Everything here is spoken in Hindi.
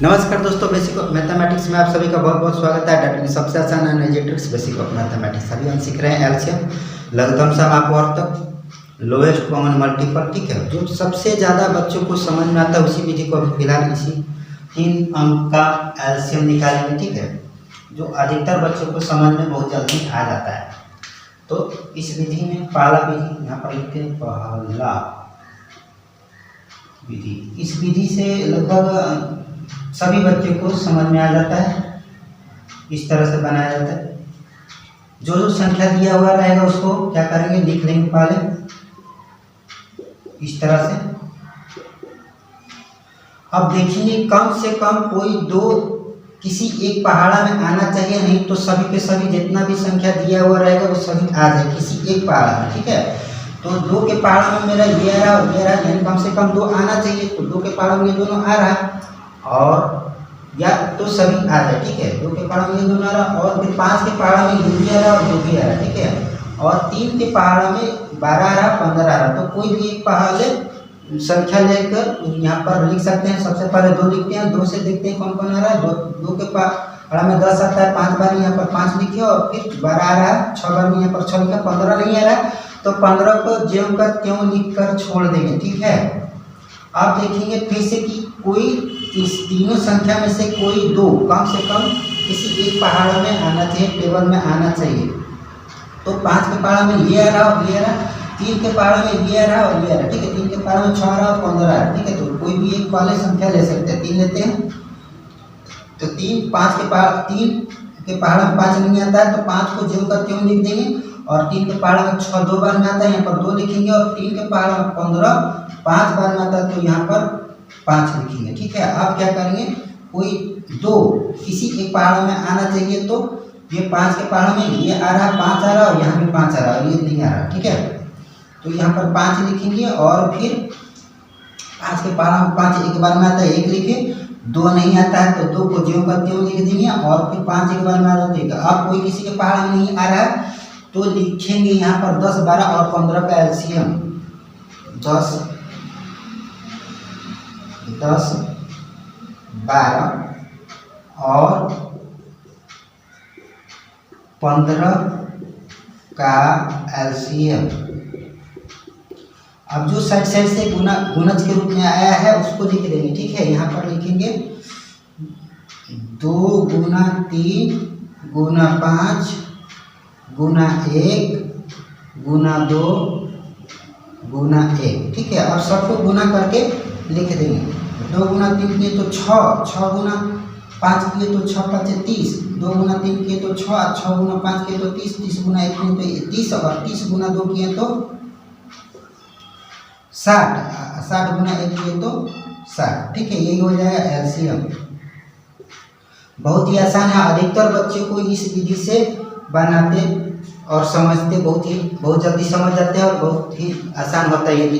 नमस्कार दोस्तों, बेसिक ऑफ मैथमेटिक्स में आप सभी का बहुत बहुत स्वागत है। डाटा की सबसे आसान एनालिटिक्स बेसिक ऑफ मैथमेटिक्स। अभी हम सीख रहे हैं एलसीएम, लघुत्तम सम अपवर्तक, लोएस्ट कॉमन मल्टीपल। ठीक है, जो सबसे ज़्यादा बच्चों को समझ में आता है उसी विधि को अभी फिलहाल इसी 3 अंक का एलसीएम निकालेंगे। ठीक है, जो अधिकतर बच्चों को समझ में बहुत जल्दी आ जाता है। तो इस विधि में पहला विधि यहाँ पर लिखते हैं, पहला विधि। इस विधि से लगभग सभी बच्चों को समझ में आ जाता है। इस तरह से बनाया जाता है। जो जो संख्या दिया हुआ रहेगा उसको क्या करेंगे, लिख लेंगे पहले इस तरह से। अब देखेंगे कम से कम कोई दो किसी एक पहाड़ा में आना चाहिए, नहीं तो सभी के सभी जितना भी संख्या दिया हुआ रहेगा वो सभी आ जाए किसी एक पहाड़ा में। ठीक है, तो 2 के पहाड़ में मेरा ये आ रहा और ये आ रहा, यानी कम से कम 2 आना चाहिए। तो 2 के पहाड़ में ये दोनों आ रहा है और या तो सभी आ जाए। ठीक है, 2 के पहाड़ में ये दोनों आ रहा और फिर 5 के पहाड़ में 2 भी आ रहा और 2 भी आ रहा। ठीक है, और 3 के पहाड़ में 12 आ रहा, 15 आ रहा। तो कोई भी एक पहाड़ संख्या लेकर यहाँ पर लिख सकते हैं। सबसे पहले 2 लिखते हैं, 2 से देखते हैं कौन कौन आ रहा है। 2 के पहाड़ में 10 आता है, 5 बार यहाँ पर 5 लिखे और फिर 12 आ रहा है, 6 बार में यहाँ पर 6 लिखा, 15 नहीं आ रहा है। तो 15 को ज्यों का त्यों लिख कर छोड़ देंगे। ठीक है, आप देखेंगे फिर से कि कोई इस तीनों संख्या में से कोई 2 कम से कम किसी एक पहाड़ में आना चाहिए, टेबल में आना चाहिए। तो 5 के पहाड़ में ये आ रहा और ये आ रहा, 3 के पहाड़ में ये आ रहा और ये आ रहा। ठीक है, 3 के पहाड़ में 6 आ रहा और 15 आ रहा। ठीक है, तो कोई भी एक वाले संख्या ले सकते हैं। 3 लेते हैं तो 3 5 के पहाड़ 3 के पहाड़ में 5 नहीं आता है तो 5 को ज्यों का त्यों लिख देंगे। और 3 के पहाड़ में 6 2 बार में आता है, यहाँ पर 2 लिखेंगे। और 3 के पहाड़ में 15 5 बार में आता है तो यहाँ पर 5 लिखेंगे। ठीक है, अब क्या करेंगे, कोई 2 किसी एक पहाड़ में आना चाहिए। तो ये 5 के पहाड़ में ये आ रहा, 5 आ रहा और यहाँ भी 5 आ रहा और ये नहीं आ रहा। ठीक है, तो यहाँ पर 5 लिखेंगे और फिर 5 के पहाड़ में 5 एक बार में आता है, 1 लिखे। 2 नहीं आता है तो 2 को ज्यों का त्यों लिख देंगे और फिर 5 एक बार में आ रहा है। अब कोई किसी के पहाड़ में नहीं आ रहा है तो लिखेंगे यहाँ पर 10 12 और 15 का एलसीएम। 10 12 और 15 का एलसीएम। अब जो साइड साइड से गुणज के रूप में आया है उसको लिख देंगे। ठीक है, यहाँ पर लिखेंगे 2 गुना 3 गुना 5 गुना 1 गुना 2 गुना 1। ठीक है, और सबको गुना करके लिख देंगे। 2 गुना 3 किए तो 6, 6 गुना 5 किए तो 6 5 30, 2 गुना 3 किए तो 6, 6 गुना 5 किए तो 30, 30 गुना 1 किए तो 30 और 30 गुना 2 किए तो 60, 60 गुना 1 किए तो 60। ठीक है, यही हो जाएगा एलसीएम। बहुत ही आसान है, अधिकतर बच्चों को इस विधि से बनाते और समझते बहुत जल्दी समझ जाते हैं और बहुत ही आसान होता है ये विधि।